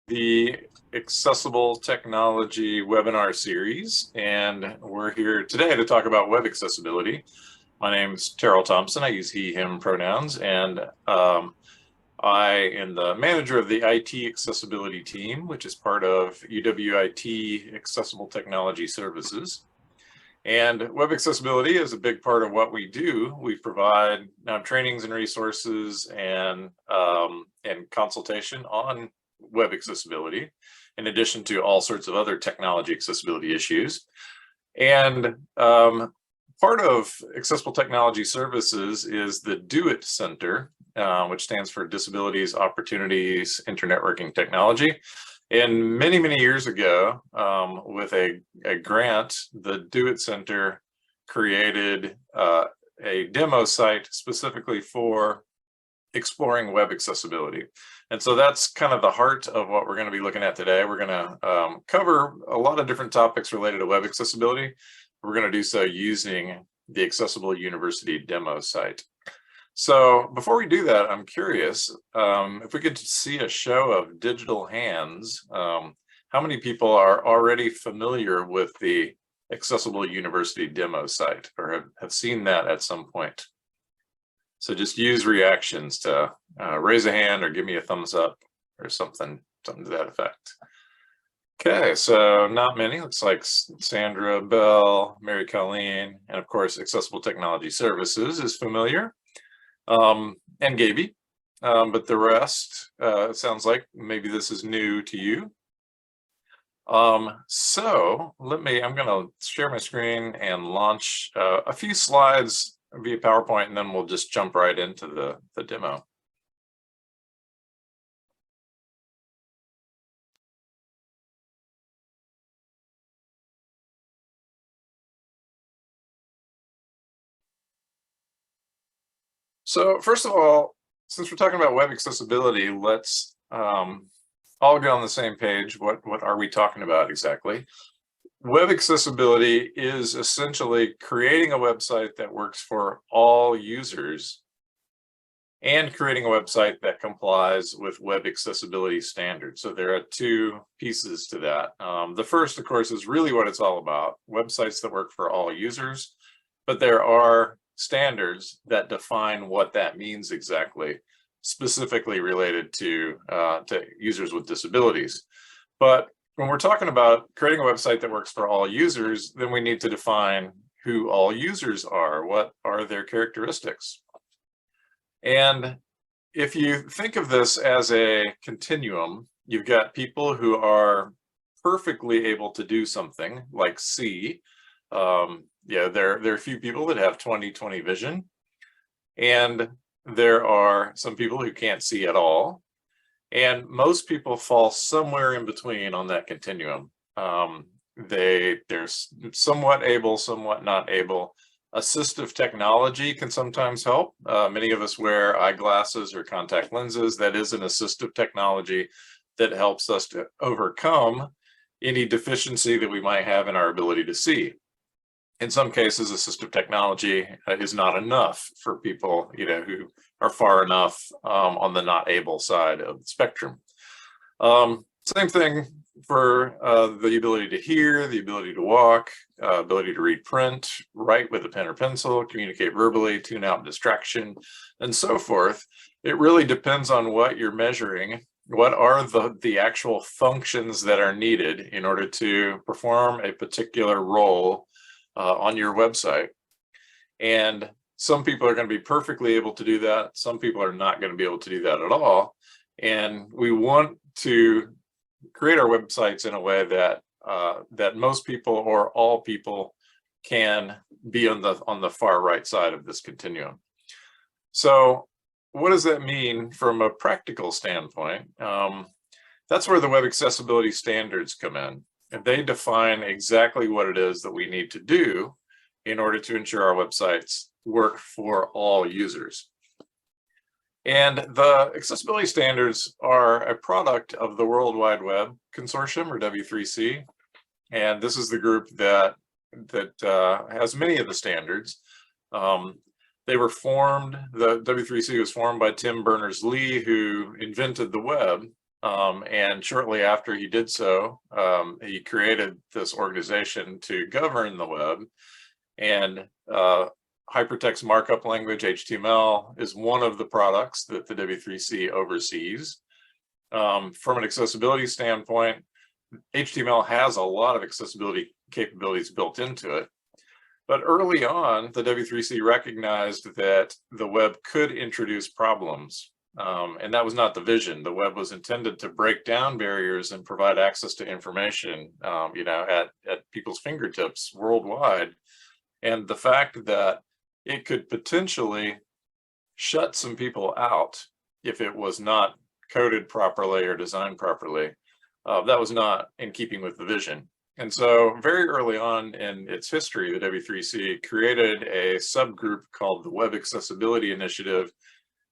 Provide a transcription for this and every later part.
the Accessible Technology webinar series, and we're here today to talk about web accessibility. My name is Terrill Thompson. I use he, him pronouns, and I am the manager of the IT accessibility team, which is part of UWIT Accessible Technology Services. And web accessibility is a big part of what we do. We provide trainings and resources and consultation on web accessibility, in addition to all sorts of other technology accessibility issues. And part of Accessible Technology Services is the Do It Center, which stands for Disabilities, Opportunities, Internetworking Technology. And many, many years ago, with a grant, the Do It Center created a demo site specifically for exploring web accessibility. And so that's kind of the heart of what we're going to be looking at today. We're going to cover a lot of different topics related to web accessibility. We're going to do so using the Accessible University demo site. So before we do that, I'm curious if we could see a show of digital hands. How many people are already familiar with the Accessible University demo site or have seen that at some point? So just use reactions to raise a hand or give me a thumbs up or something to that effect. Okay, so not many. Looks like Sandra, Bell, Mary Colleen, and of course Accessible Technology Services is familiar. And Gaby, but the rest, it sounds like maybe this is new to you. So I'm gonna share my screen and launch a few slides via PowerPoint, and then we'll just jump right into the demo. So first of all, since we're talking about web accessibility, let's all get on the same page. What are we talking about exactly? Web accessibility is essentially creating a website that works for all users and creating a website that complies with web accessibility standards. So there are two pieces to that. The first, of course, is really what it's all about, websites that work for all users, but there are standards that define what that means exactly, specifically related to users with disabilities. But when we're talking about creating a website that works for all users, then we need to define who all users are. What are their characteristics? And if you think of this as a continuum, you've got people who are perfectly able to do something like see. Yeah, there are a few people that have 20/20 vision, and there are some people who can't see at all. And most people fall somewhere in between on that continuum. They're somewhat able, somewhat not able. Assistive technology can sometimes help. Many of us wear eyeglasses or contact lenses. That is an assistive technology that helps us to overcome any deficiency that we might have in our ability to see. In some cases, assistive technology is not enough for people, who are far enough on the not able side of the spectrum. Same thing for the ability to hear, the ability to walk, ability to read print, write with a pen or pencil, communicate verbally, tune out distraction, and so forth. It really depends on what you're measuring. What are the actual functions that are needed in order to perform a particular role on your website? And some people are going to be perfectly able to do that. Some people are not going to be able to do that at all. And we want to create our websites in a way that that most people or all people can be on the far right side of this continuum. So what does that mean from a practical standpoint? That's where the web accessibility standards come in. And they define exactly what it is that we need to do in order to ensure our websites work for all users. And the accessibility standards are a product of the World Wide Web Consortium, or W3C. And this is the group that has many of the standards. They were formed, the W3C was formed by Tim Berners-Lee, who invented the web. And shortly after he did so, he created this organization to govern the web. And hypertext markup language, HTML, is one of the products that the W3C oversees. From an accessibility standpoint, HTML has a lot of accessibility capabilities built into it. But early on, the W3C recognized that the web could introduce problems. And that was not the vision. The web was intended to break down barriers and provide access to information, at people's fingertips worldwide. And the fact that it could potentially shut some people out if it was not coded properly or designed properly, that was not in keeping with the vision. And so very early on in its history, the W3C created a subgroup called the Web Accessibility Initiative,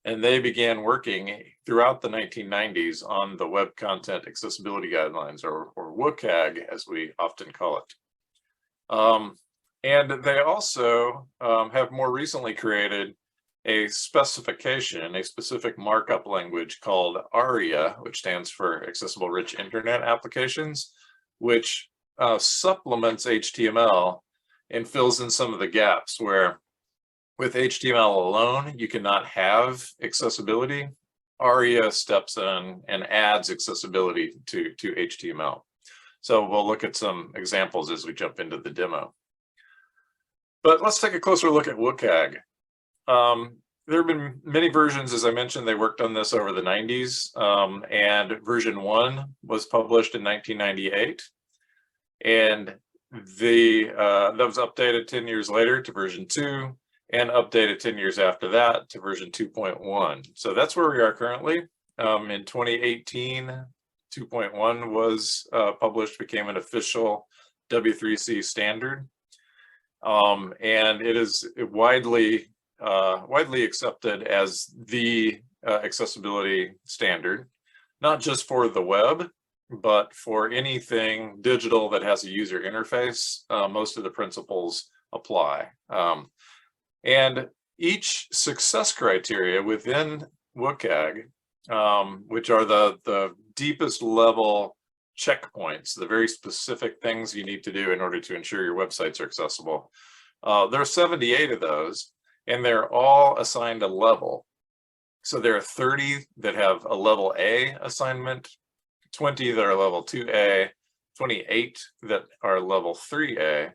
and they began working throughout the 1990s on the Web Content Accessibility Guidelines, or WCAG, as we often call it. And they also have more recently created a specification, a specific markup language called ARIA, which stands for Accessible Rich Internet Applications, which supplements HTML and fills in some of the gaps where with HTML alone, you cannot have accessibility. ARIA steps in and adds accessibility to HTML. So we'll look at some examples as we jump into the demo. But let's take a closer look at WCAG. There have been many versions, as I mentioned. They worked on this over the 90s, and version 1 was published in 1998. And that was updated 10 years later to version 2, and updated 10 years after that to version 2.1. So that's where we are currently. In 2018, 2.1 was published, became an official W3C standard. And it is widely accepted as the accessibility standard, not just for the web, but for anything digital that has a user interface. Most of the principles apply. And each success criteria within WCAG, which are the deepest level checkpoints, the very specific things you need to do in order to ensure your websites are accessible. There are 78 of those, and they're all assigned a level. So there are 30 that have a level A assignment, 20 that are level 2A, 28 that are level 3A.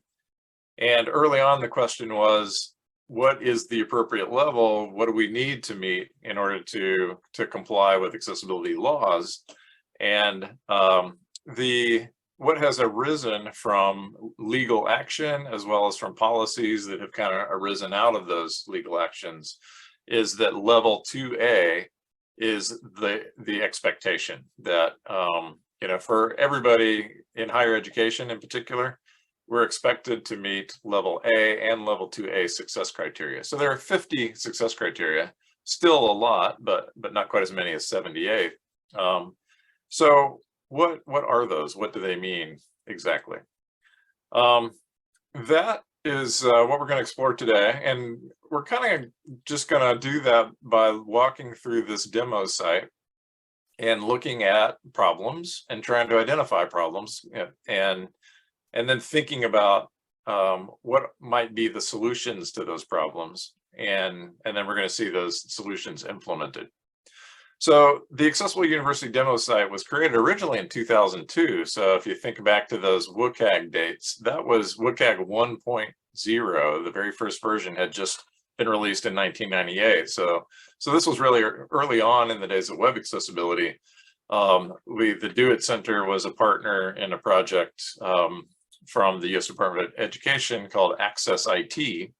And early on, the question was, what is the appropriate level? What do we need to meet in order to comply with accessibility laws? And what has arisen from legal action, as well as from policies that have kind of arisen out of those legal actions, is that level 2A is the expectation that for everybody in higher education in particular, we're expected to meet level A and level 2A success criteria. So there are 50 success criteria, still a lot, but not quite as many as 78. So what are those? What do they mean exactly? That is what we're going to explore today, and we're kind of just going to do that by walking through this demo site and looking at problems and trying to identify problems, and then thinking about what might be the solutions to those problems, and then we're going to see those solutions implemented. So the Accessible University demo site was created originally in 2002. So if you think back to those WCAG dates, that was WCAG 1.0. The very first version had just been released in 1998. So this was really early on in the days of web accessibility. The Do It Center was a partner in a project from the U.S. Department of Education called Access IT.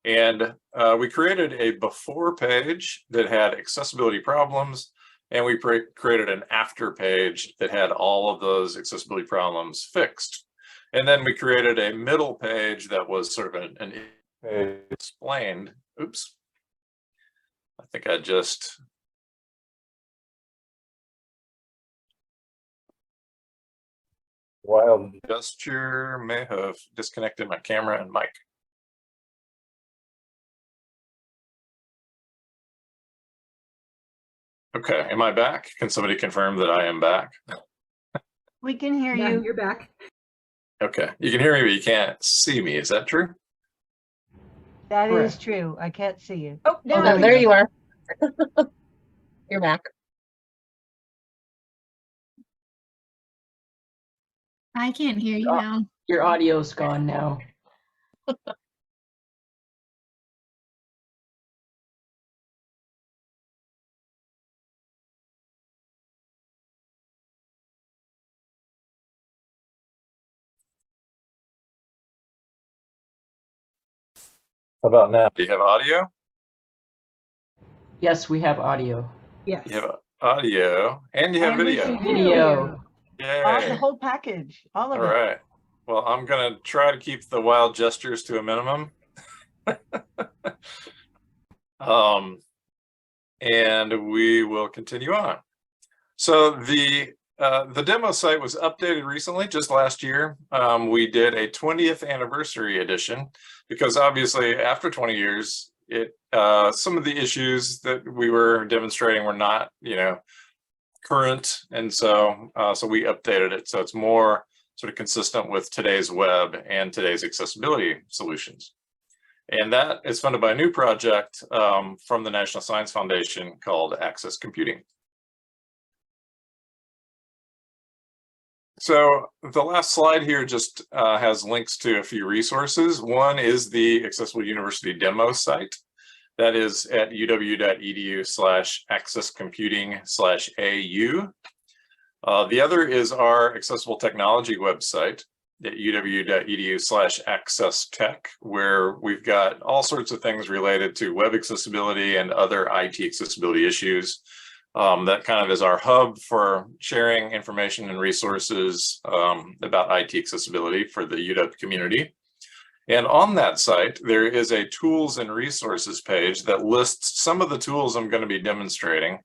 And we created a before page that had accessibility problems, and we created an after page that had all of those accessibility problems fixed. And then we created a middle page that was sort of an explained. Oops. I think I just wild gesture may have disconnected my camera and mic. Okay, am I back? Can somebody confirm that I am back? We can hear Yeah, you. you're back. Okay, you can hear me, but you can't see me. Is that true? That is Correct. true. I can't see you. Oh, Oh, there you are. You're back. I can't hear you now. Your audio's gone now. How about now? Do you have audio? Yes, we have audio. Yes. You have audio and you have And we video. can hear you. Yay. The whole package, all of All it. right. Well, I'm going to try to keep the wild gestures to a minimum. And we will continue on. So the demo site was updated recently, just last year. We did a 20th anniversary edition because obviously after 20 years, some of the issues that we were demonstrating were not, current, and so we updated it so it's more sort of consistent with today's web and today's accessibility solutions. And that is funded by a new project from the National Science Foundation called Access Computing. So the last slide here just has links to a few resources. One is the Accessible University demo site. That is at uw.edu/accesscomputing/AU. The other is our accessible technology website at uw.edu/accesstech, where we've got all sorts of things related to web accessibility and other IT accessibility issues. That kind of is our hub for sharing information and resources about IT accessibility for the UW community. And on that site, there is a tools and resources page that lists some of the tools I'm going to be demonstrating.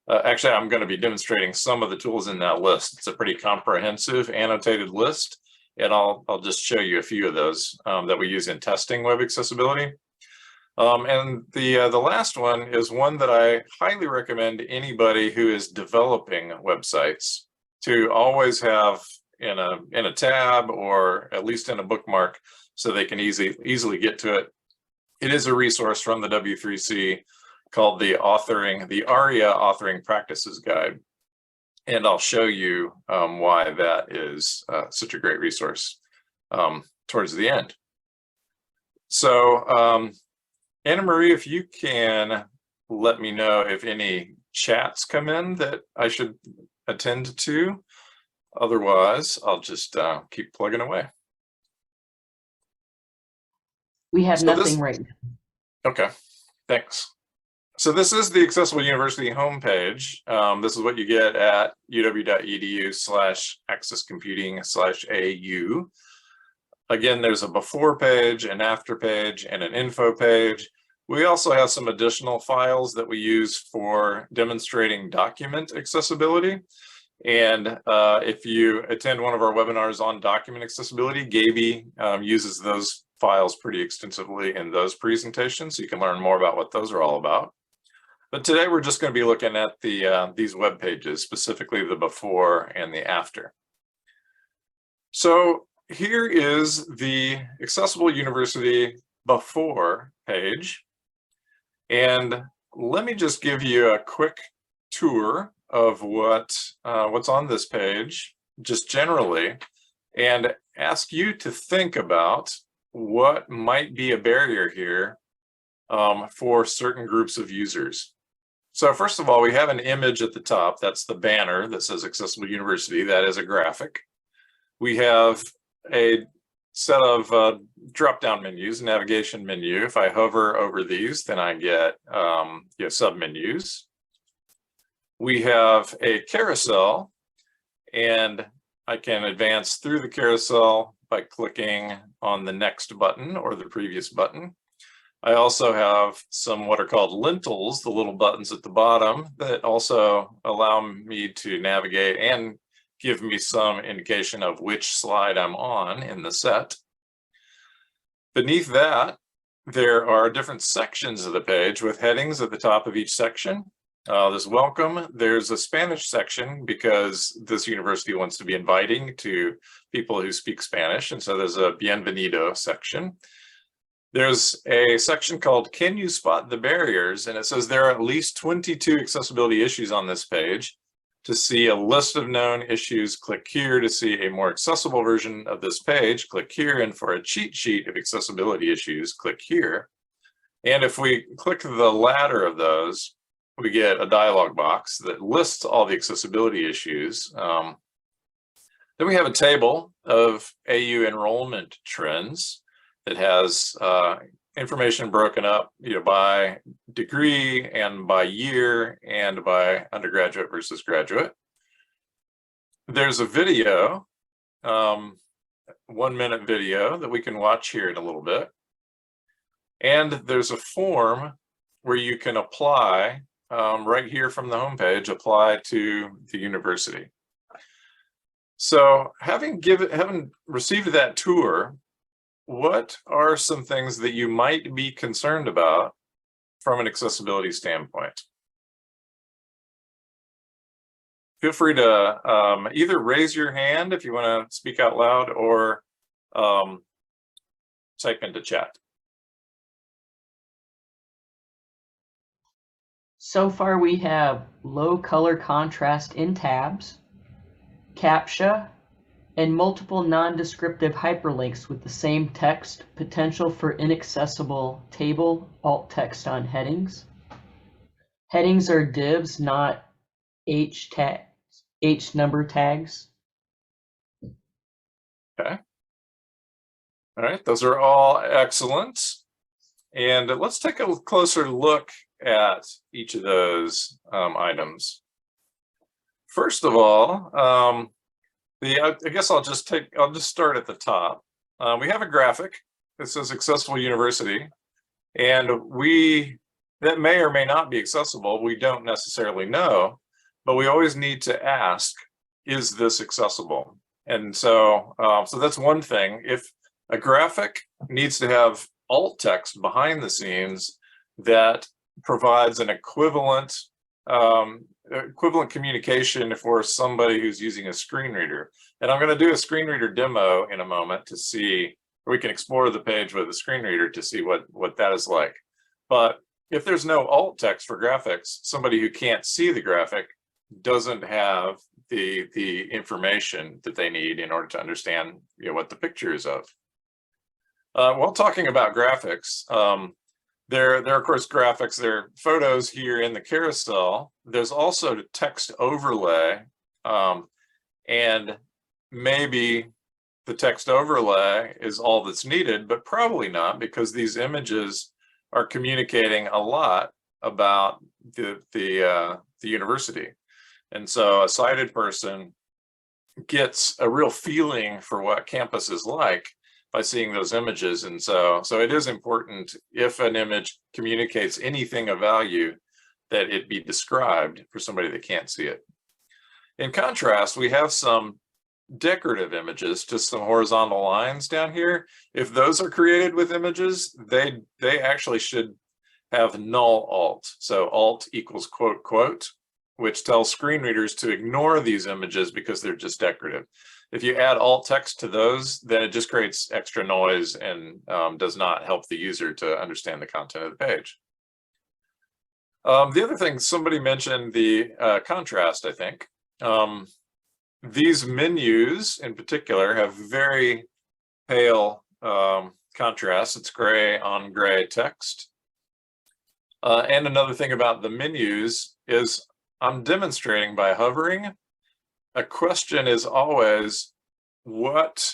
Actually, I'm going to be demonstrating some of the tools in that list. It's a pretty comprehensive annotated list, and I'll just show you a few of those that we use in testing web accessibility. And the last one is one that I highly recommend anybody who is developing websites to always have in a tab or at least in a bookmark so they can easily get to it. It is a resource from the W3C called the ARIA Authoring Practices Guide. And I'll show you why that is such a great resource towards the end. So Anna Marie, if you can let me know if any chats come in that I should attend to. Otherwise, I'll just keep plugging away. We have nothing right now. Okay, thanks. So this is the Accessible University homepage. This is what you get at uw.edu/accesscomputing/AU. Again, there's a before page, an after page, and an info page. We also have some additional files that we use for demonstrating document accessibility. And if you attend one of our webinars on document accessibility, Gaby uses those files pretty extensively in those presentations, so you can learn more about what those are all about. But today we're just going to be looking at these web pages, specifically the before and the after. So here is the Accessible University before page. And let me just give you a quick tour of what's on this page, just generally, and ask you to think about what might be a barrier here for certain groups of users. So first of all, we have an image at the top. That's the banner that says Accessible University. That is a graphic. We have a set of drop-down menus, navigation menu. If I hover over these, then I get sub-menus. We have a carousel, and I can advance through the carousel by clicking on the next button or the previous button. I also have some what are called lintels, the little buttons at the bottom, that also allow me to navigate and give me some indication of which slide I'm on in the set. Beneath that, there are different sections of the page with headings at the top of each section. There's welcome. There's a Spanish section because this university wants to be inviting to people who speak Spanish. And so there's a bienvenido section. There's a section called Can You Spot the Barriers? And it says there are at least 22 accessibility issues on this page. To see a list of known issues, click here. To see a more accessible version of this page, click here. And for a cheat sheet of accessibility issues, click here. And if we click the latter of those, we get a dialog box that lists all the accessibility issues. Then we have a table of AU enrollment trends that has information broken up, by degree and by year and by undergraduate versus graduate. There's a video, 1-minute video that we can watch here in a little bit. And there's a form where you can apply right here from the homepage, apply to the university. So having received that tour, what are some things that you might be concerned about from an accessibility standpoint? Feel free to either raise your hand if you want to speak out loud, or type into chat. So far we have low color contrast in tabs, CAPTCHA, and multiple non-descriptive hyperlinks with the same text, potential for inaccessible table alt text on headings. Headings are divs, not H number tags. Okay. All right, those are all excellent. And let's take a closer look at each of those items. First of all, I guess I'll just start at the top. We have a graphic that says accessible university, and that may or may not be accessible. We don't necessarily know, but we always need to ask, is this accessible? And so, so that's one thing. If a graphic needs to have alt text behind the scenes that provides an equivalent communication for somebody who's using a screen reader. And I'm going to do a screen reader demo in a moment to see, or we can explore the page with a screen reader to see what that is like. But if there's no alt text for graphics, somebody who can't see the graphic doesn't have the information that they need in order to understand what the picture is of. While talking about graphics, there are of course graphics, there are photos here in the carousel. There's also text overlay, and maybe the text overlay is all that's needed, but probably not, because these images are communicating a lot about the university. And so a sighted person gets a real feeling for what campus is like by seeing those images. And so it is important, if an image communicates anything of value, that it be described for somebody that can't see it. In contrast, we have some decorative images, just some horizontal lines down here. If those are created with images, they actually should have null alt. So alt equals quote, quote, which tells screen readers to ignore these images because they're just decorative. If you add alt text to those, then it just creates extra noise and does not help the user to understand the content of the page. The other thing, somebody mentioned the contrast, I think. These menus in particular have very pale contrast. It's gray on gray text. And another thing about the menus is I'm demonstrating by hovering. A question is always, what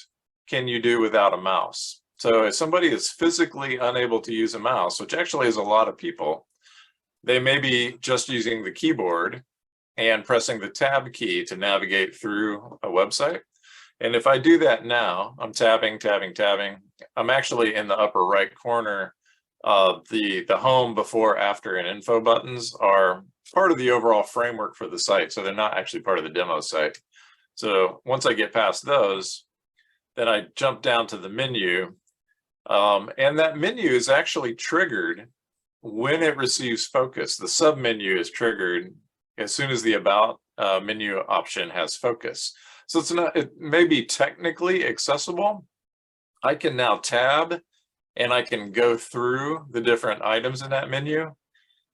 can you do without a mouse? So if somebody is physically unable to use a mouse, which actually is a lot of people, they may be just using the keyboard and pressing the tab key to navigate through a website. And if I do that now, I'm tabbing, tabbing, tabbing. I'm actually in the upper right corner. The home, before, after, and info buttons are part of the overall framework for the site. So they're not actually part of the demo site. So once I get past those, then I jump down to the menu. And that menu is actually triggered when it receives focus, the submenu is triggered as soon as the About menu option has focus. So it may be technically accessible. I can now tab and I can go through the different items in that menu.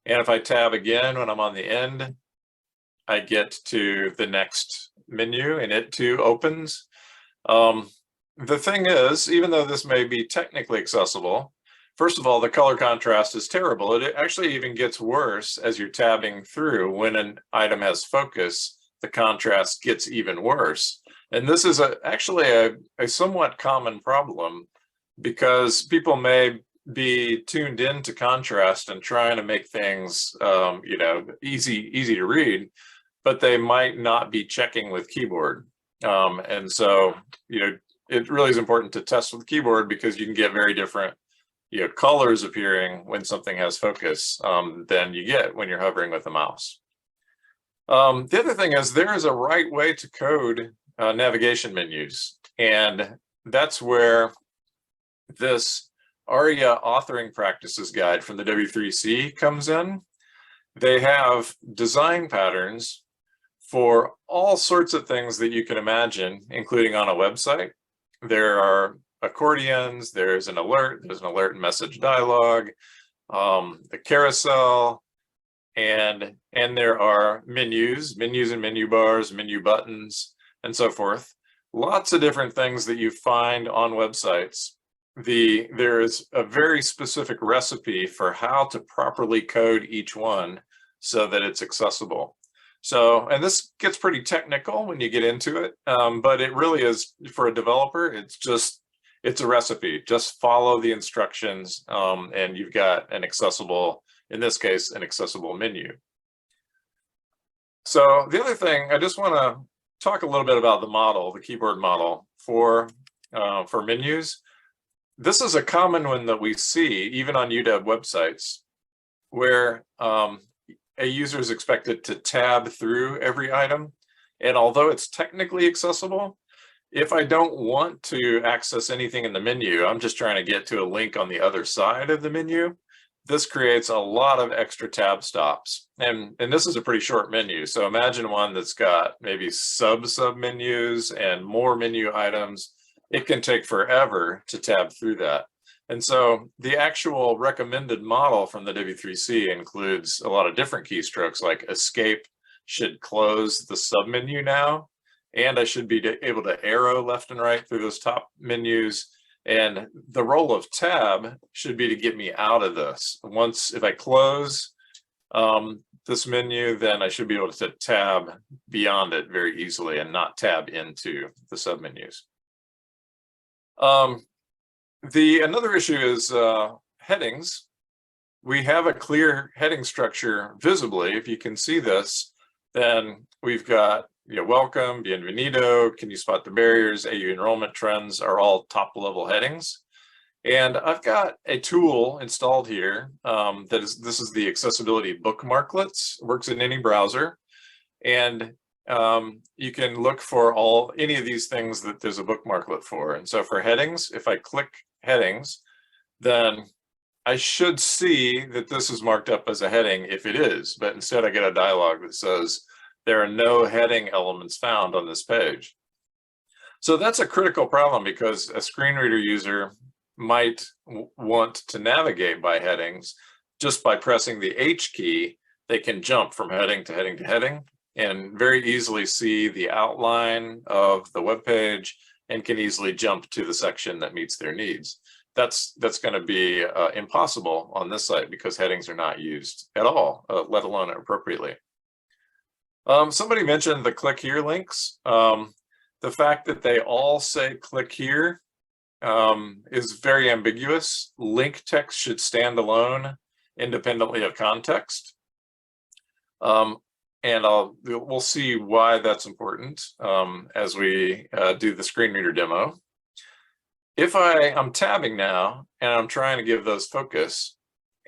And if I tab again when I'm on the end, I get to the next menu and it too opens. The thing is, even though this may be technically accessible, first of all, the color contrast is terrible. It actually even gets worse as you're tabbing through. When an item has focus, the contrast gets even worse. And this is actually a somewhat common problem, because people may be tuned into contrast and trying to make things easy to read, but they might not be checking with keyboard. And so, it really is important to test with keyboard, because you can get very different colors appearing when something has focus than you get when you're hovering with the mouse. The other thing is, there is a right way to code navigation menus, and that's where this ARIA authoring practices guide from the W3C comes in. They have design patterns for all sorts of things that you can imagine, including on a website. There are accordions, there's an alert and message dialog, the carousel, and there are menus and menu bars, menu buttons, and so forth. Lots of different things that you find on websites. There is a very specific recipe for how to properly code each one so that it's accessible. So, and this gets pretty technical when you get into it, but it really is, for a developer, it's a recipe. Just follow the instructions, and you've got an accessible, in this case, an accessible menu. So the other thing, I just want to talk a little bit about the model, the keyboard model for menus. This is a common one that we see even on UW websites, where a user is expected to tab through every item. And although it's technically accessible, if I don't want to access anything in the menu, I'm just trying to get to a link on the other side of the menu, this creates a lot of extra tab stops. And this is a pretty short menu. So imagine one that's got maybe sub menus and more menu items. It can take forever to tab through that. And so the actual recommended model from the W3C includes a lot of different keystrokes, like escape should close the submenu now, and I should be able to arrow left and right through those top menus. And the role of tab should be to get me out of this. If I close this menu, then I should be able to tab beyond it very easily and not tab into the submenus. Another issue is headings. We have a clear heading structure visibly. If you can see this, then we've got welcome, bienvenido, can you spot the barriers, AU enrollment trends are all top level headings. And I've got a tool installed here this is the accessibility bookmarklets, works in any browser. And you can look for any of these things that there's a bookmarklet for. And so for headings, if I click headings, then I should see that this is marked up as a heading if it is, but instead I get a dialog that says there are no heading elements found on this page. So that's a critical problem, because a screen reader user might want to navigate by headings. Just by pressing the H key, they can jump from heading to heading to heading and very easily see the outline of the web page and can easily jump to the section that meets their needs. That's going to be impossible on this site, because headings are not used at all, let alone appropriately. Somebody mentioned the click here links. The fact that they all say click here is very ambiguous. Link text should stand alone independently of context. And we'll see why that's important as we do the screen reader demo. If I'm tabbing now and I'm trying to give those focus,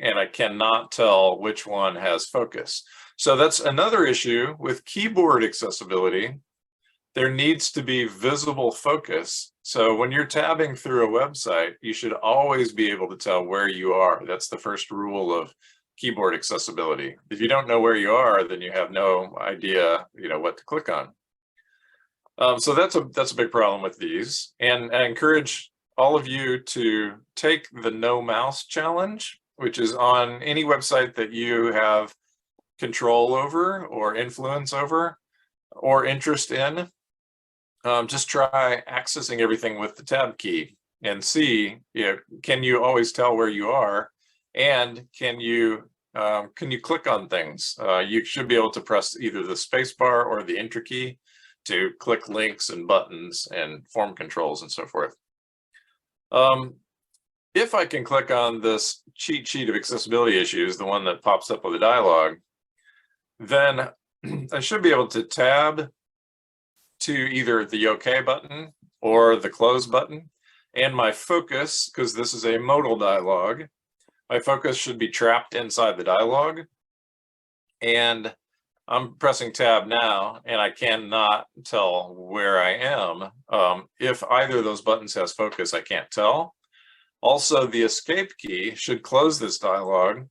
and I cannot tell which one has focus. So that's another issue with keyboard accessibility. There needs to be visible focus So when you're tabbing through a website, you should always be able to tell where you are. That's the first rule of keyboard accessibility. If you don't know where you are, then you have no idea, what to click on. So that's a big problem with these. And I encourage all of you to take the no mouse challenge, which is on any website that you have control over or influence over or interest in. Just try accessing everything with the tab key and see, can you always tell where you are, and can you click on things? You should be able to press either the space bar or the enter key to click links and buttons and form controls and so forth. If I can click on this cheat sheet of accessibility issues, the one that pops up with a dialog, then I should be able to tab to either the OK button or the close button. And my focus, because this is a modal dialog, my focus should be trapped inside the dialog. And I'm pressing tab now, and I cannot tell where I am. If either of those buttons has focus, I can't tell. Also, the escape key should close this dialog,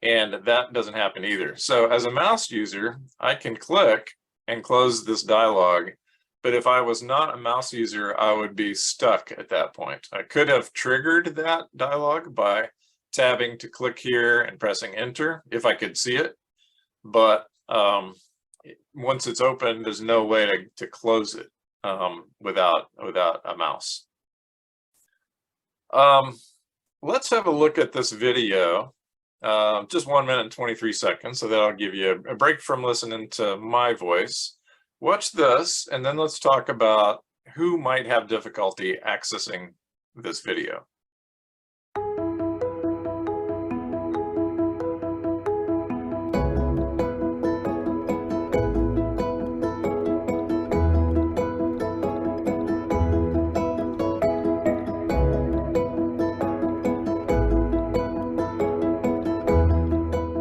and that doesn't happen either. So as a mouse user, I can click and close this dialog, but if I was not a mouse user, I would be stuck at that point. I could have triggered that dialog by tabbing to click here and pressing enter if I could see it, but once it's open, there's no way to close it without a mouse. Let's have a look at this video, just 1 minute and 23 seconds, so that'll give you a break from listening to my voice. Watch this, and then let's talk about who might have difficulty accessing this video.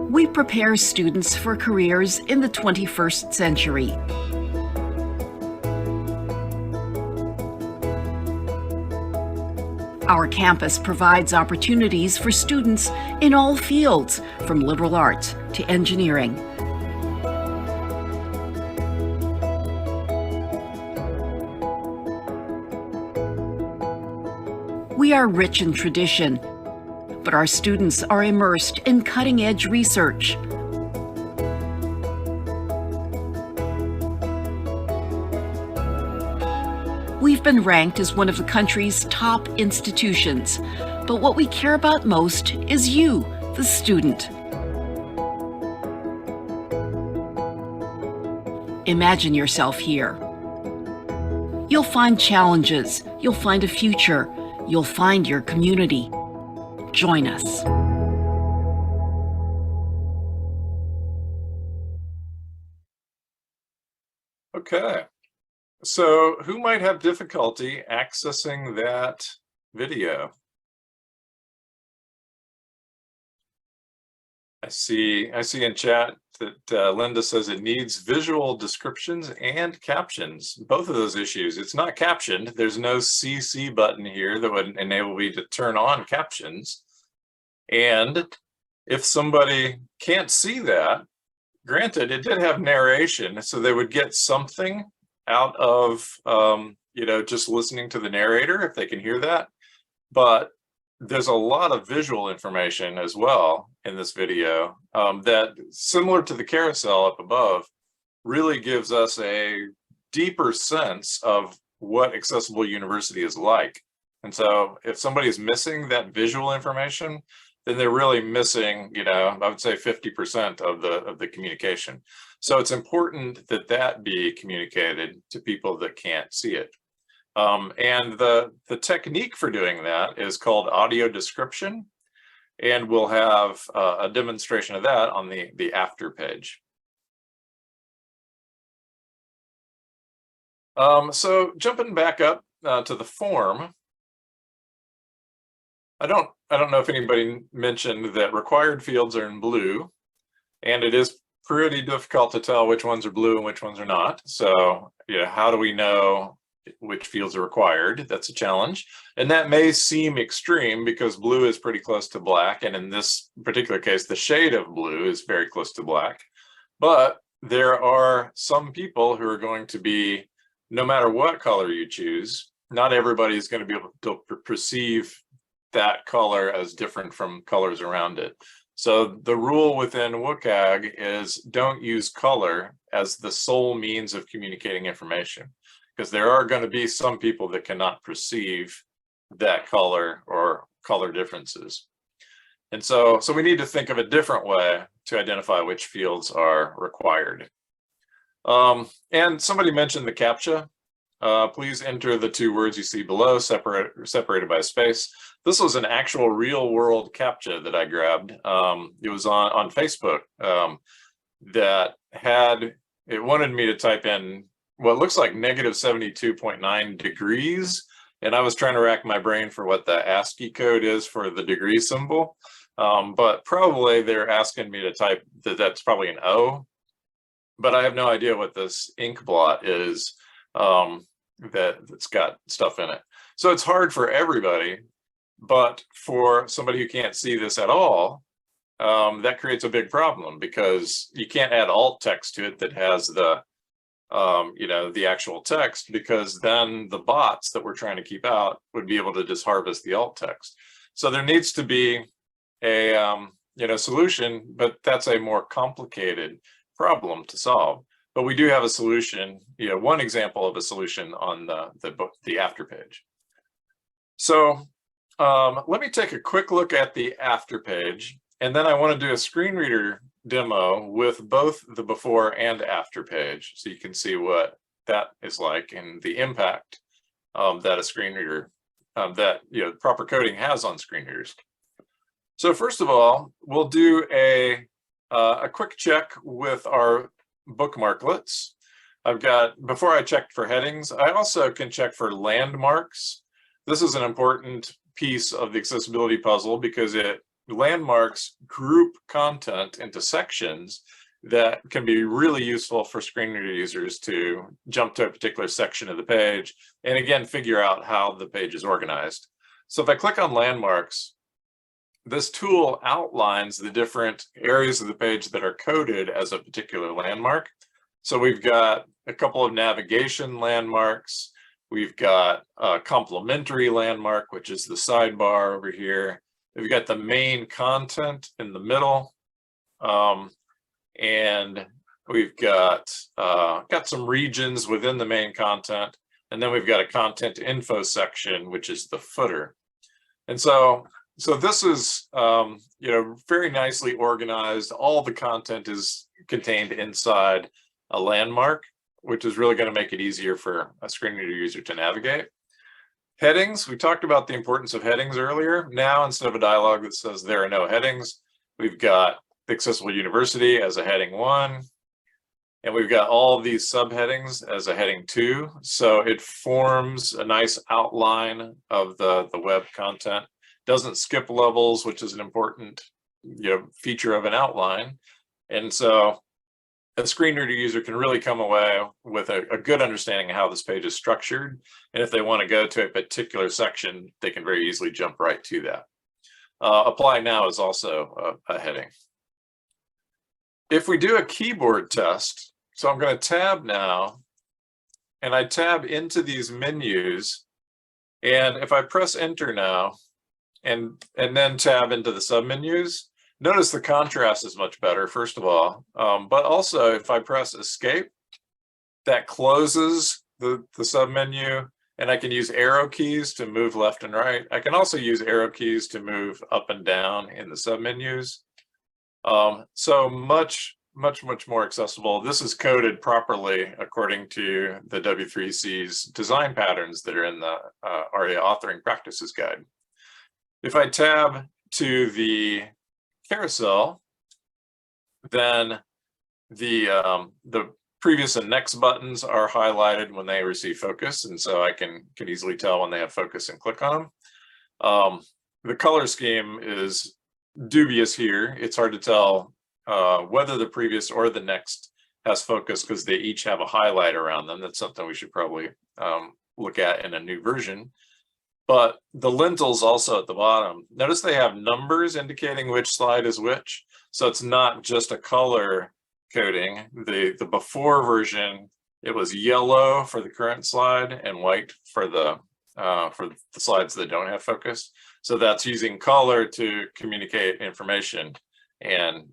We prepare students for careers in the 21st century. Our campus provides opportunities for students in all fields, from liberal arts to engineering. We are rich in tradition, but our students are immersed in cutting-edge research. We've been ranked as one of the country's top institutions, but what we care about most is you, the student. Imagine yourself here. You'll find challenges, you'll find a future, you'll find your community. Join us. Okay, so who might have difficulty accessing that video? I see in chat that Linda says it needs visual descriptions and captions, both of those issues. It's not captioned. There's no CC button here that would enable me to turn on captions. And if somebody can't see that, granted, it did have narration, so they would get something out of, just listening to the narrator if they can hear that. But there's a lot of visual information as well in this video that, similar to the carousel up above, really gives us a deeper sense of what accessible university is like. And so if somebody is missing that visual information, then they're really missing, I would say 50% of the communication. So it's important that that be communicated to people that can't see it. And the technique for doing that is called audio description, and we'll have a demonstration of that on the after page. So jumping back up to the form, I don't know if anybody mentioned that required fields are in blue, and it is pretty difficult to tell which ones are blue and which ones are not. So, how do we know, which fields are required. That's a challenge. And that may seem extreme because blue is pretty close to black. And in this particular case, the shade of blue is very close to black. But there are some people who are going to be, no matter what color you choose, not everybody is going to be able to perceive that color as different from colors around it. So the rule within WCAG is don't use color as the sole means of communicating information, because there are going to be some people that cannot perceive that color or color differences. And so we need to think of a different way to identify which fields are required. And somebody mentioned the CAPTCHA. Please enter the 2 words you see below, separated by a space. This was an actual real world CAPTCHA that I grabbed. It was on Facebook that it wanted me to type in what looks like negative 72.9 degrees. And I was trying to rack my brain for what the ASCII code is for the degree symbol. But probably they're asking me to type that's probably an O. But I have no idea what this ink blot is that's got stuff in it. So it's hard for everybody, but for somebody who can't see this at all, that creates a big problem because you can't add alt text to it that has the the actual text, because then the bots that we're trying to keep out would be able to just harvest the alt text. So there needs to be a solution, but that's a more complicated problem to solve. But we do have a solution, one example of a solution on the after page. So let me take a quick look at the after page, and then I want to do a screen reader demo with both the before and after page, so you can see what that is like and the impact that a screen reader, proper coding has on screen readers. So first of all, we'll do a quick check with our bookmarklets. Before I checked for headings, I also can check for landmarks. This is an important piece of the accessibility puzzle because landmarks group content into sections that can be really useful for screen reader users to jump to a particular section of the page and again figure out how the page is organized. So if I click on landmarks, this tool outlines the different areas of the page that are coded as a particular landmark. So we've got a couple of navigation landmarks. We've got a complementary landmark, which is the sidebar over here. We've got the main content in the middle. And we've got some regions within the main content. And then we've got a content info section, which is the footer. And so this is, very nicely organized. All the content is contained inside a landmark, which is really going to make it easier for a screen reader user to navigate. Headings, we talked about the importance of headings earlier. Now, instead of a dialog that says there are no headings, we've got Accessible University as a heading 1, and we've got all these subheadings as a heading 2. So it forms a nice outline of the web content. Doesn't skip levels, which is an important feature of an outline. And so a screen reader user can really come away with a good understanding of how this page is structured. And if they want to go to a particular section, they can very easily jump right to that. Apply now is also a heading. If we do a keyboard test, so I'm going to tab now, and I tab into these menus. And if I press enter now, and then tab into the submenus, notice the contrast is much better, first of all. But also, if I press escape, that closes the submenu, and I can use arrow keys to move left and right. I can also use arrow keys to move up and down in the submenus. So much more accessible. This is coded properly according to the W3C's design patterns that are in the ARIA Authoring Practices Guide. If I tab to the carousel, then the previous and next buttons are highlighted when they receive focus, and so I can easily tell when they have focus and click on them. The color scheme is dubious here. It's hard to tell whether the previous or the next has focus because they each have a highlight around them. That's something we should probably look at in a new version. But the lintels also at the bottom, notice they have numbers indicating which slide is which. So it's not just a color coding. The before version, it was yellow for the current slide and white for the slides that don't have focus. So that's using color to communicate information. And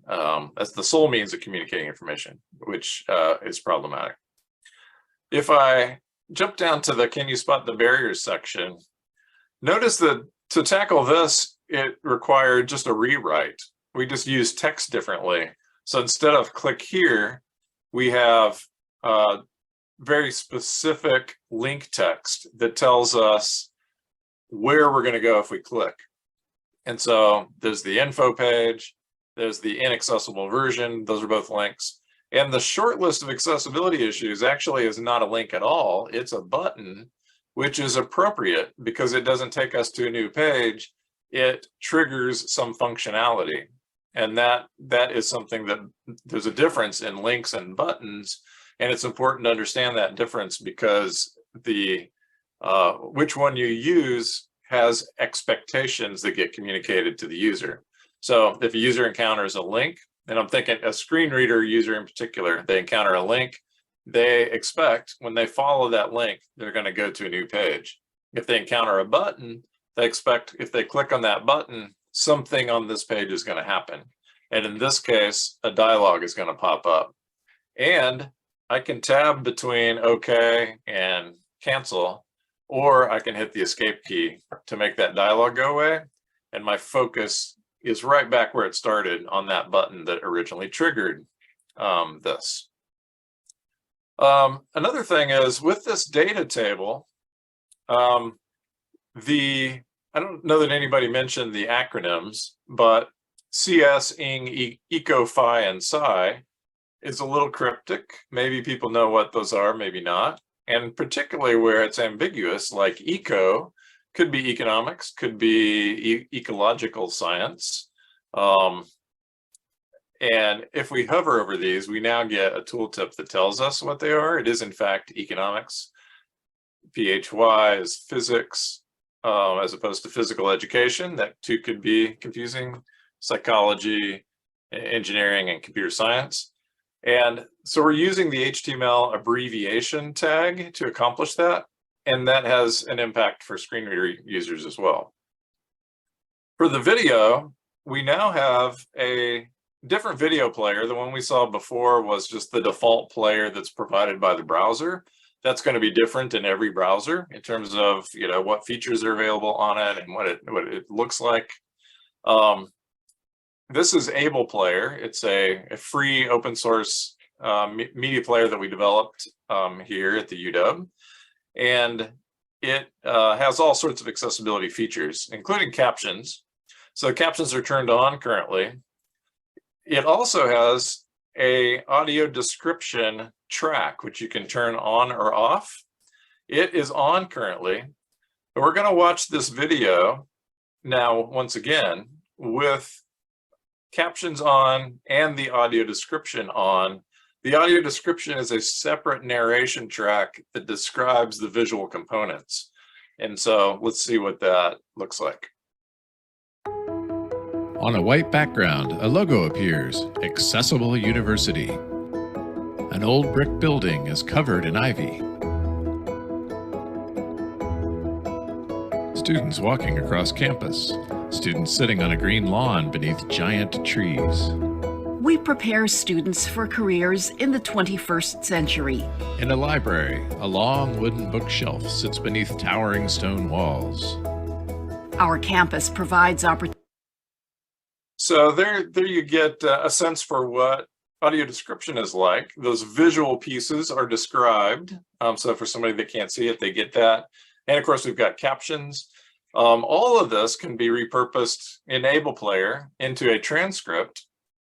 that's the sole means of communicating information, which is problematic. If I jump down to the can you spot the barriers section, notice that to tackle this, it required just a rewrite. We just use text differently. So instead of click here, we have very specific link text that tells us where we're going to go if we click. And so there's the info page, there's the inaccessible version, those are both links. And the short list of accessibility issues actually is not a link at all, it's a button, which is appropriate because it doesn't take us to a new page, it triggers some functionality. And that is something that there's a difference in links and buttons, and it's important to understand that difference because the which one you use has expectations that get communicated to the user. So if a user encounters a link, and I'm thinking a screen reader user in particular, they encounter a link, they expect when they follow that link, they're going to go to a new page. If they encounter a button, they expect if they click on that button, something on this page is going to happen. And in this case, a dialog is going to pop up. And I can tab between OK and cancel, or I can hit the escape key to make that dialog go away. And my focus is right back where it started on that button that originally triggered this. Another thing is with this data table, I don't know that anybody mentioned the acronyms, but CS, ING, ECO, PHI, and PSI is a little cryptic. Maybe people know what those are, maybe not. And particularly where it's ambiguous, like ECO, could be economics, could be ecological science. And if we hover over these, we now get a tooltip that tells us what they are. It is in fact economics. PHY is physics, as opposed to physical education. That too could be confusing. Psychology, engineering, and computer science. And so we're using the HTML abbreviation tag to accomplish that. And that has an impact for screen reader users as well. For the video, we now have a different video player. The one we saw before was just the default player that's provided by the browser. That's going to be different in every browser in terms of what features are available on it and what it looks like. This is Able Player. It's a free open source media player that we developed here at the UW. And it has all sorts of accessibility features, including captions. So captions are turned on currently. It also has a audio description track, which you can turn on or off. It is on currently, but we're going to watch this video now once again with captions on and the audio description on. The audio description is a separate narration track that describes the visual components. And so let's see what that looks like. On a white background, a logo appears, Accessible University. An old brick building is covered in ivy. Students walking across campus. Students sitting on a green lawn beneath giant trees. We prepare students for careers in the 21st century. In a library, a long wooden bookshelf sits beneath towering stone walls. Our campus provides opportunities. So there you get a sense for what audio description is like. Those visual pieces are described. So for somebody that can't see it, they get that. And of course, we've got captions. All of this can be repurposed in Able Player into a transcript.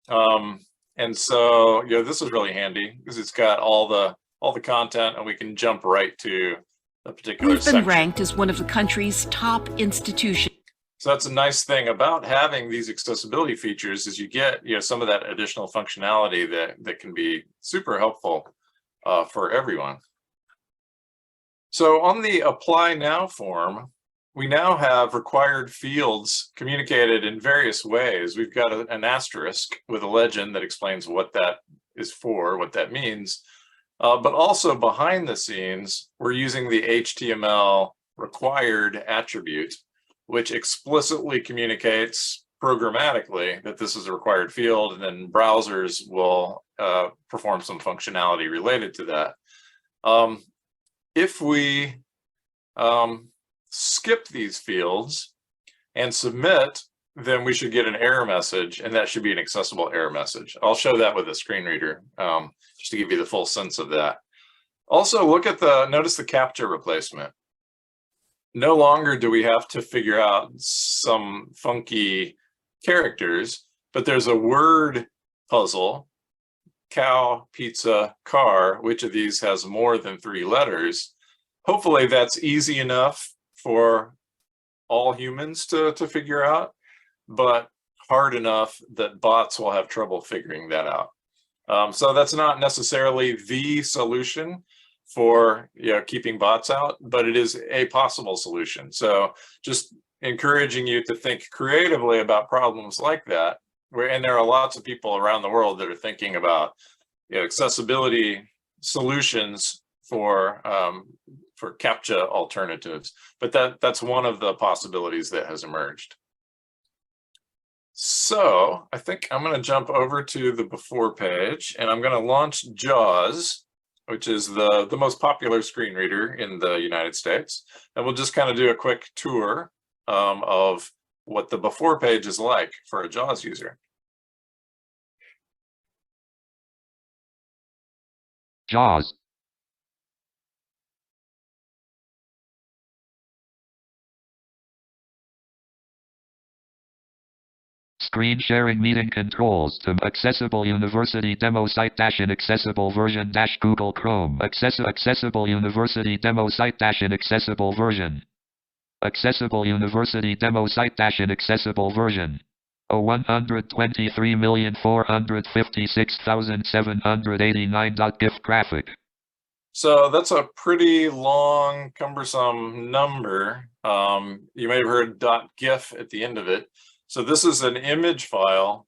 And so, this is really handy because it's got all the content and we can jump right to a particular We've been section. ranked as one of the country's top institutions. So that's a nice thing about having these accessibility features is you get, some of that additional functionality that can be super helpful for everyone. So on the apply now form, we now have required fields communicated in various ways. We've got an asterisk with a legend that explains what that is for, what that means. But also behind the scenes, we're using the HTML required attribute, which explicitly communicates programmatically that this is a required field, and then browsers will perform some functionality related to that. If we skip these fields and submit, then we should get an error message, and that should be an accessible error message. I'll show that with a screen reader just to give you the full sense of that. Also, notice the CAPTCHA replacement. No longer do we have to figure out some funky characters, but there's a word puzzle: cow, pizza, car. Which of these has more than 3 letters? Hopefully that's easy enough for all humans to figure out, but hard enough that bots will have trouble figuring that out. So that's not necessarily the solution for keeping bots out, but it is a possible solution. So just encouraging you to think creatively about problems like that. And there are lots of people around the world that are thinking about accessibility solutions for CAPTCHA alternatives, but that's one of the possibilities that has emerged. So I think I'm going to jump over to the before page, and I'm going to launch JAWS, which is the most popular screen reader in the United States. And we'll just kind of do a quick tour of what the before page is like for a JAWS user. JAWS. Screen sharing meeting controls to accessible university demo site inaccessible version Google Chrome accessible university demo site inaccessible version accessible university demo site inaccessible version 123,456,789. graphic. So that's a pretty long, cumbersome number. You may have heard .gif at the end of it. So this is an image file.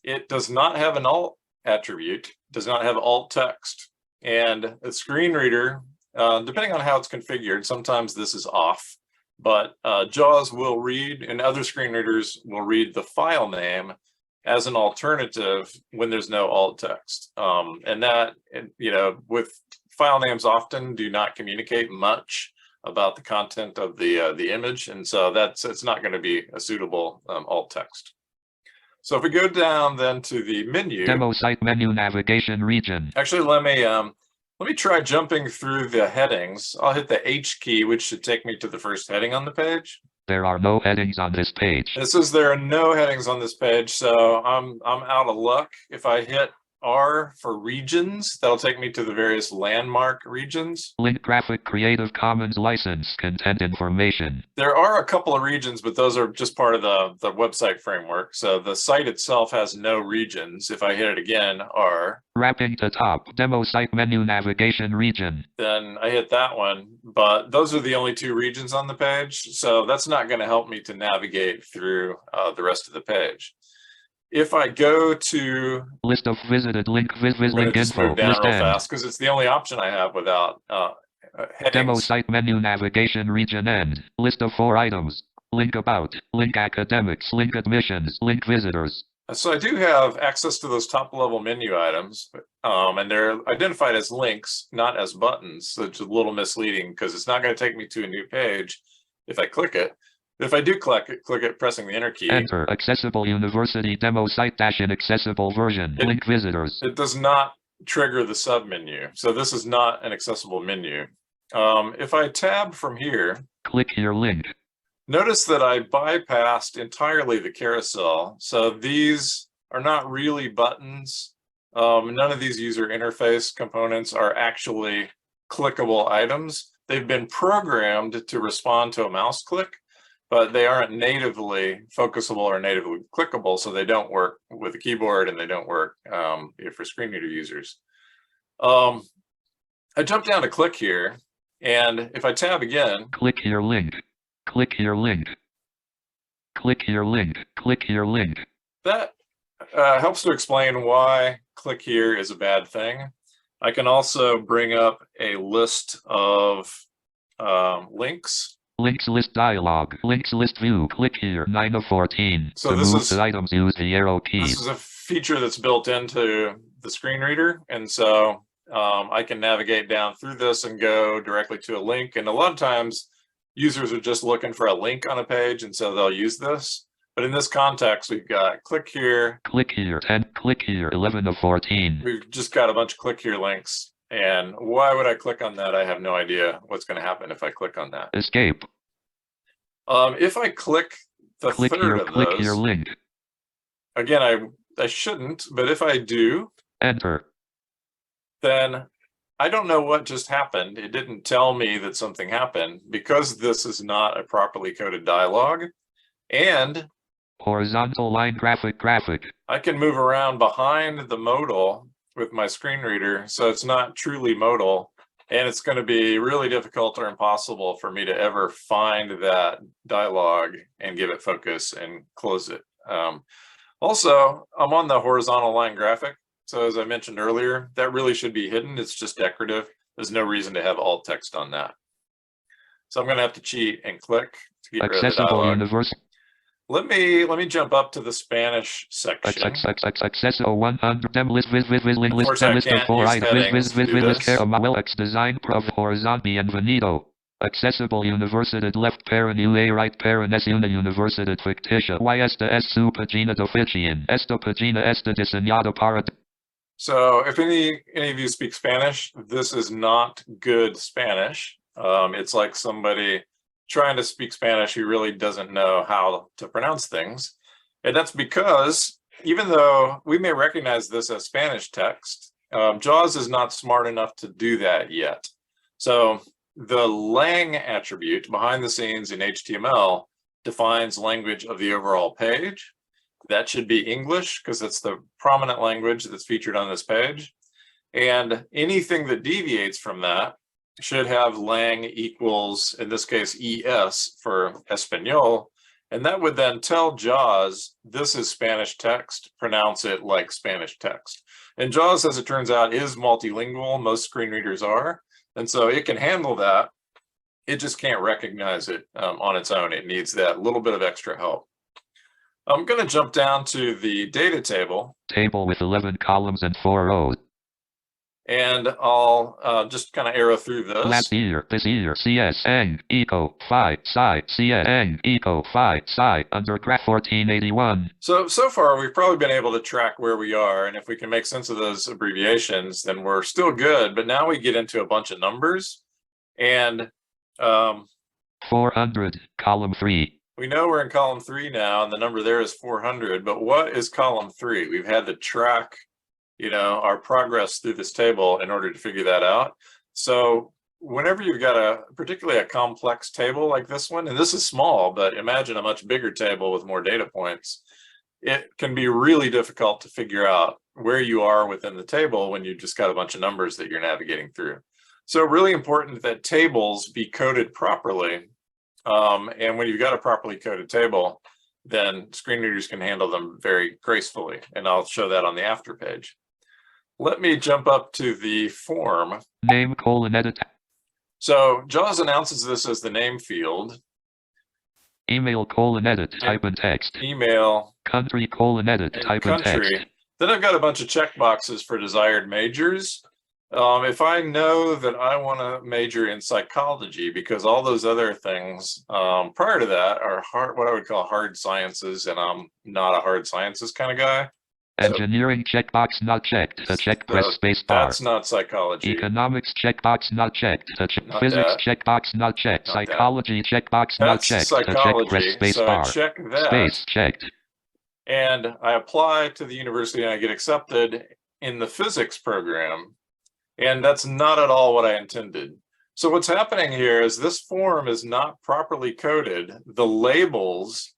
It does not have an alt attribute, does not have alt text. And a screen reader, depending on how it's configured, sometimes this is off, but JAWS will read, and other screen readers will read the file name as an alternative when there's no alt text. And that, with file names often do not communicate much about the content of the image, and so it's not going to be a suitable alt text. So if we go down then to the menu, demo site menu navigation region. Actually, let me try jumping through the headings. I'll hit the H key, which should take me to the first heading on the page. There are no headings on this page. It says there are no headings on this page, so I'm out of luck. If I hit R for regions, that'll take me to the various landmark regions. Link graphic Creative Commons license content information. There are a couple of regions, but those are just part of the website framework. So the site itself has no regions. If I hit it again, R. Wrapping to top, demo site menu navigation region. Then I hit that one, but those are the only 2 regions on the page. So that's not going to help me to navigate through the rest of the page. If I go to list of visited link link info, down list real end. fast because it's the only option I have without headings. Demo site menu navigation region end. List of 4 items. Link about, link academics, link admissions, link visitors. So I do have access to those top level menu items, and they're identified as links, not as buttons. So it's a little misleading because it's not going to take me to a new page if I click it. If I do click it pressing the enter key. Enter accessible university demo site inaccessible version. Link visitors. It does not trigger the sub menu. So this is not an accessible menu. If I tab from here. Click here link. Notice that I bypassed entirely the carousel. So these are not really buttons. None of these user interface components are actually clickable items. They've been programmed to respond to a mouse click, but they aren't natively focusable or natively clickable, so they don't work with a keyboard and they don't work for screen reader users. I jumped down to click here, And if I tab again, Click here link. Click here link. Click here link. Click here link. that helps to explain why click here is a bad thing. I can also bring up a list of links. Links list dialog. Links list view. Click here. 9 of 14. So to this move is- to items, use the arrow key. This is a feature that's built into the screen reader. And so I can navigate down through this and go directly to a link. And a lot of times users are just looking for a link on a page, and so they'll use this. But in this context, we've got click here. Click here. 10. Click here. 11 of 14. We've just got a bunch of click here links. And why would I click on that? I have no idea what's going to happen if I click on that. Escape. If I click the Click third here. of Click here those, link. again, I shouldn't, but if I do, Enter. then I don't know what just happened. It didn't tell me that something happened because this is not a properly coded dialogue. And Horizontal line graphic. I can move around behind the modal with my screen reader, so it's not truly modal. And it's going to be really difficult or impossible for me to ever find that dialogue and give it focus and close it. Also, I'm on the horizontal line graphic. So as I mentioned earlier, that really should be hidden. It's just decorative. There's no reason to have alt text on that. So I'm going to have to cheat and click to get rid of the Accessible dialogue. universe. Let me jump up to the Spanish section. Accessible 100 dem list list Of course, I list of can't 4 use items headings to do this. X design prof horizon bienvenido. Accessible Universidad left parent UA right parent es una universidad ficticia y esta es su página de oficina. Esta página está diseñada para. So if any of you speak Spanish, this is not good Spanish. It's like somebody trying to speak Spanish who really doesn't know how to pronounce things. And that's because even though we may recognize this as Spanish text, JAWS is not smart enough to do that yet. So the lang attribute behind the scenes in HTML defines language of the overall page. That should be English because it's the prominent language that's featured on this page. And anything that deviates from that should have lang equals, in this case, ES for Espanol. And that would then tell JAWS, this is Spanish text, pronounce it like Spanish text. And JAWS, as it turns out, is multilingual. Most screen readers are. And so it can handle that. It just can't recognize it on its own. It needs that little bit of extra help. I'm going to jump down to the data table. Table with 11 columns and 4 rows. And I'll just kind of arrow through this. Last year, this year, CS, N, eco, phi, psi, CS, N, eco, phi, psi, under graph 1481. So far, we've probably been able to track where we are. And if we can make sense of those abbreviations, then we're still good. But now we get into a bunch of numbers. And 400, column 3. we know we're in column 3 now, and the number there is 400. But what is column 3? We've had to track, our progress through this table in order to figure that out. So whenever you've got particularly a complex table like this one, and this is small, but imagine a much bigger table with more data points, it can be really difficult to figure out where you are within the table when you've just got a bunch of numbers that you're navigating through. So really important that tables be coded properly. And when you've got a properly coded table, then screen readers can handle them very gracefully. And I'll show that on the after page. Let me jump up to the form. Name, edit. So JAWS announces this as the name field. Email, edit, type in text. Email. Country, edit, And type in text. country. Then I've got a bunch of checkboxes for desired majors. If I know that I want to major in psychology, because all those other things prior to that are what I would call hard sciences, and I'm not a hard sciences kind of guy. Engineering checkbox not checked. Press space bar. That's not psychology. Economics checkbox not checked. Not Physics that. checkbox not checked. Not that. Psychology checkbox not That's checked. psychology. Press space So bar. I check that. Space checked. And I apply to the university and I get accepted in the physics program. And that's not at all what I intended. So what's happening here is this form is not properly coded. The labels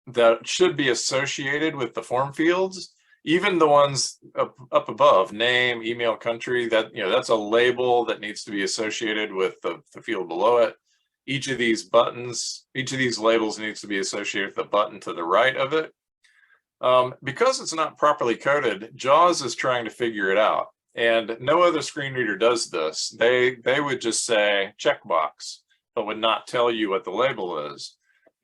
that should be associated with the form fields Even the ones up above, name, email, country, that, that's a label that needs to be associated with the field below it. Each of these buttons, each of these labels needs to be associated with the button to the right of it. Because it's not properly coded, JAWS is trying to figure it out. And no other screen reader does this. They would just say checkbox, but would not tell you what the label is.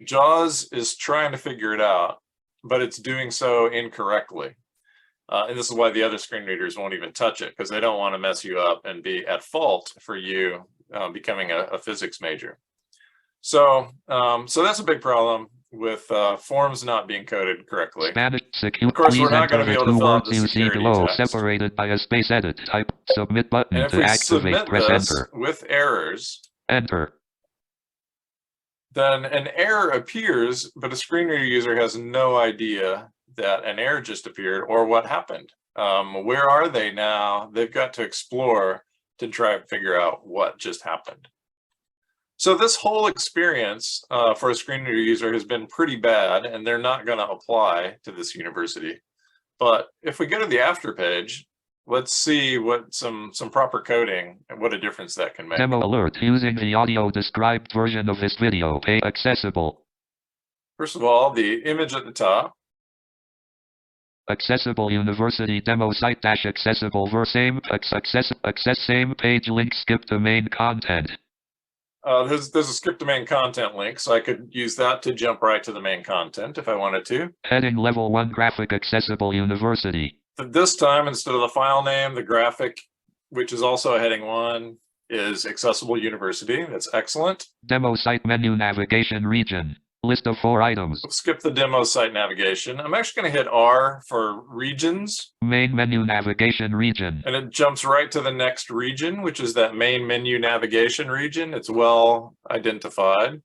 JAWS is trying to figure it out, but it's doing so incorrectly. And this is why the other screen readers won't even touch it, because they don't want to mess you up and be at fault for you becoming a physics major. So that's a big problem with forms not being coded correctly. Spanish secure. Of course, Please we're not enter going to be the able to two fill out words the you see security below, text. separated by a space. Edit. Type submit button And if to we activate. submit Press this enter. with errors, Enter. then an error appears, but a screen reader user has no idea that an error just appeared or what happened. Where are they now? They've got to explore to try and figure out what just happened. So this whole experience for a screen reader user has been pretty bad, and they're not going to apply to this university. But if we go to the after page, let's see what some proper coding and what a difference that can make. Demo alert using the audio described version of this video. Pay accessible. First of all, the image at the top. Accessible University demo site dash accessible same same page link. Skip the main content. There's a skip to main content link, so I could use that to jump right to the main content if I wanted to. Heading level 1 graphic accessible university. This time, instead of the file name, the graphic, which is also a heading 1, is accessible university. That's excellent. Demo site menu navigation region. List of 4 items. Skip the demo site navigation. I'm actually going to hit R for regions. Main menu navigation region. And it jumps right to the next region, which is that main menu navigation region. It's well identified.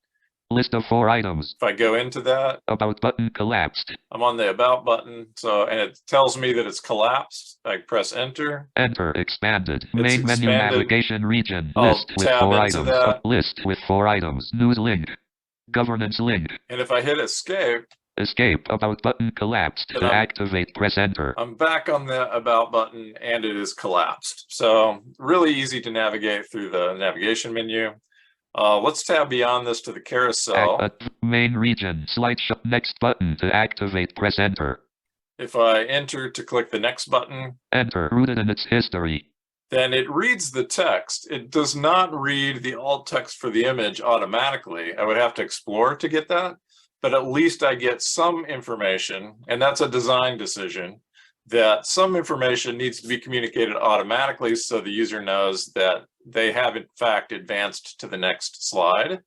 List of 4 items. If I go into that, About button collapsed. I'm on the About button, and it tells me that it's collapsed. I press Enter. Enter expanded. Main menu expanded. navigation region. I'll List with tab 4 into items. that. List with 4 items. News link. Governance link. And if I hit Escape, Escape. About button collapsed. Then To I'm- activate, press Enter. I'm back on the About button, and it is collapsed. So really easy to navigate through the navigation menu. Let's tab beyond this to the carousel. Main region. Slideshow. Next button. To activate, press Enter. If I enter to click the next button, Enter. Rooted in its history. then it reads the text. It does not read the alt text for the image automatically. I would have to explore to get that, but at least I get some information, and that's a design decision, that some information needs to be communicated automatically so the user knows that they have in fact advanced to the next slide.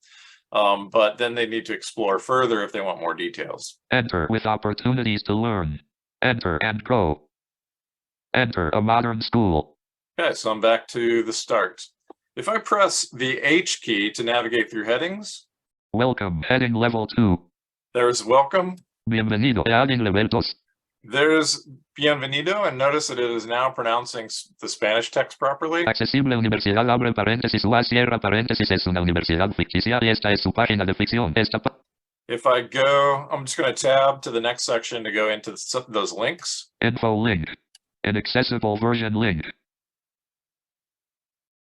But then they need to explore further if they want more details. Enter with opportunities to learn. Enter and go. Enter a modern school. Okay, so I'm back to the start. If I press the H key to navigate through headings, Welcome. Heading level 2. there's welcome, Bienvenido. Heading level 2. there's bienvenido, and notice that it is now pronouncing the Spanish text properly. Accesible universidad, abre paréntesis, UA cierra paréntesis, es una universidad ficticia y esta es su página de ficción. If I go, I'm just going to tab to the next section to go into those links. Info link. An accessible version link.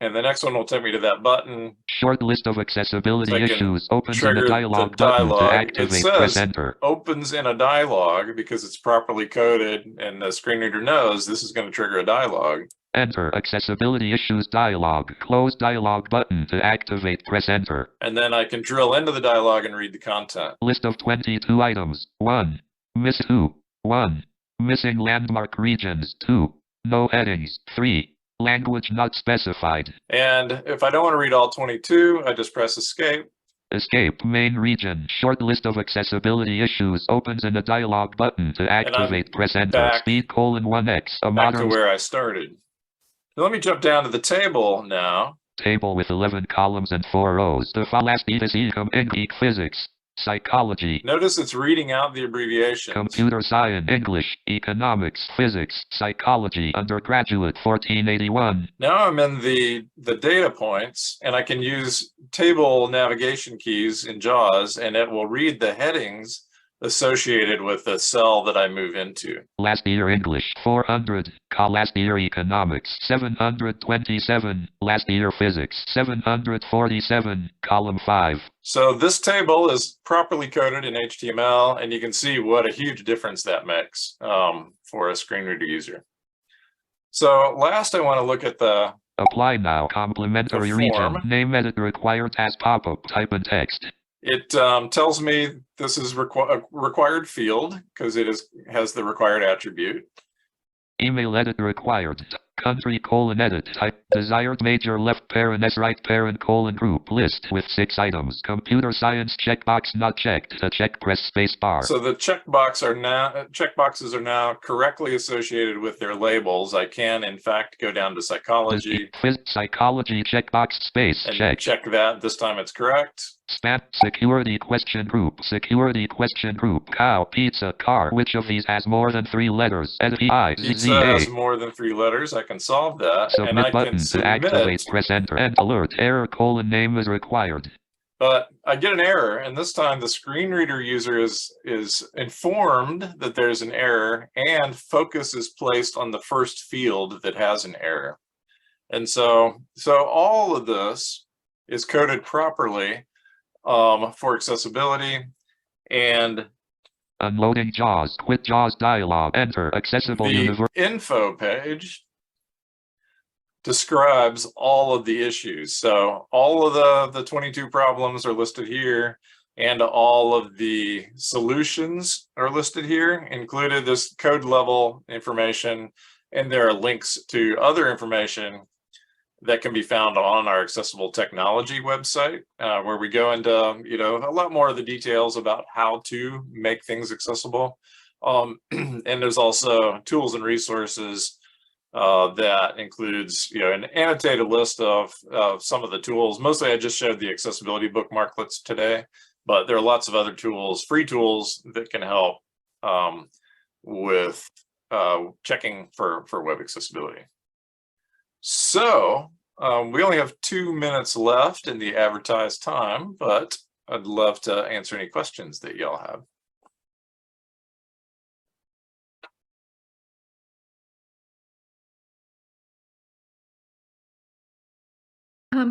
And the next one will take me to that button. Short list of accessibility So I can issues. Opens in trigger a the dialog button to dialogue. It activate, says press Enter. opens in a dialogue because it's properly coded, and the screen reader knows this is going to trigger a dialogue. Enter. Accessibility issues dialog. Close dialog button to activate, press Enter. And then I can drill into the dialogue and read the content. List of 22 items. 1. Miss 2. 1. Missing landmark regions. 2. No headings. 3. Language not specified. And if I don't want to read all 22, I just press Escape. Escape main region. Short list of accessibility issues. Opens in a dialog button to activate, press Enter. back- Speed 1x. A Back to modern where I started. Now let me jump down to the table now. table with 11 columns and 4 rows. The last is econ, English, physics, psychology, Notice it's reading out the abbreviations. computer science, English, economics, physics, psychology, undergraduate, 1481. Now I'm in the data points, and I can use table navigation keys in JAWS, and it will read the headings associated with the cell that I move into. Last year English 400, last year economics 727, last year physics 747, column 5. So this table is properly coded in HTML, and you can see what a huge difference that makes for a screen reader user. So last, I want to look at the Apply now, complementary region, form. name edit required task pop-up, type in text. It tells me this is a required field because it has the required attribute. Email edit required. Country : edit type. Desired major left parent s right parent : group list with 6 items. Computer science checkbox not checked. To check, press space bar. So the checkboxes are now correctly associated with their labels. I can in fact go down to psychology. Psychology checkbox space and check. Check that. This time it's correct. Spam security question group. Security question group. Cow, pizza, car. Which of these has more than 3 letters? Pizza has more than 3 letters. I can solve that. Submit and I button can to submit. activate. Press enter and alert. Error : name is required. But I get an error, and this time the screen reader user is informed that there's an error, and focus is placed on the first field that has an error. And so all of this is coded properly for accessibility. And Unloading JAWS. Quit JAWS dialog. Enter. Accessible the info page describes all of the issues. So all of the 22 problems are listed here, and all of the solutions are listed here, included this code level information, and there are links to other information that can be found on our accessible technology website, where we go into a lot more of the details about how to make things accessible. And there's also tools and resources that includes an annotated list of some of the tools. Mostly I just showed the accessibility bookmarklets today, but there are lots of other tools, free tools, that can help with checking for web accessibility. So we only have 2 minutes left in the advertised time, but I'd love to answer any questions that y'all have.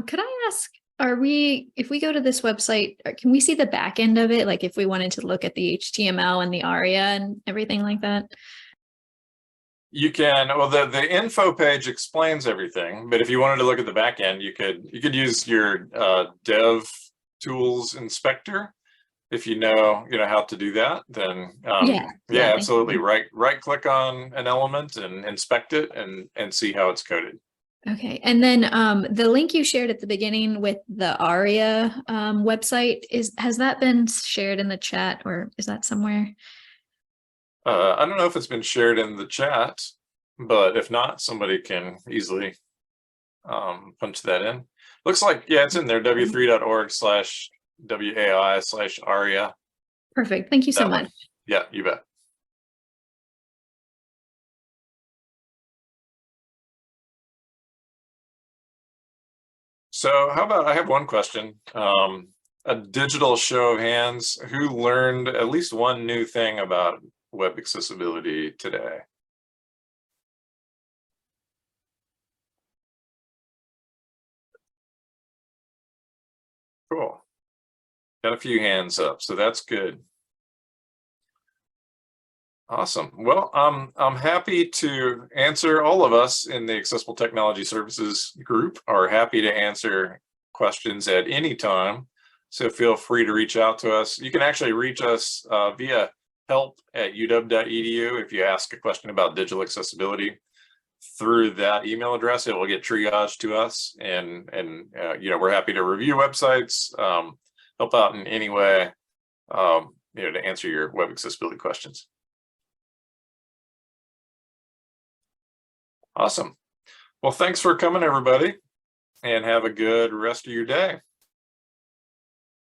Could I ask, if we go to this website, can we see the back end of it? Like if we wanted to look at the HTML and the ARIA and everything like that? You can. Well, the info page explains everything, but if you wanted to look at the back end, you could use your dev tools inspector. If you know how to do that, then yeah, absolutely. Right click on an element and inspect it and see how it's coded. Okay, and then the link you shared at the beginning with the ARIA website, has that been shared in the chat, or is that somewhere? I don't know if it's been shared in the chat, but if not, somebody can easily punch that in. Looks like, yeah, it's in there, w3.org/WAI/ARIA. Perfect, thank you so much. Yeah, you bet. So how about, I have one question, a digital show of hands, who learned at least one new thing about web accessibility today? Cool. Got a few hands up, so that's good. Awesome. Well, I'm happy to answer. All of us in the Accessible Technology Services group are happy to answer questions at any time. So feel free to reach out to us. You can actually reach us via help@uw.edu if you ask a question about digital accessibility. Through that email address, it will get triaged to us, and we're happy to review websites, help out in any way, to answer your web accessibility questions. Awesome. Well, thanks for coming, everybody, and have a good rest of your day.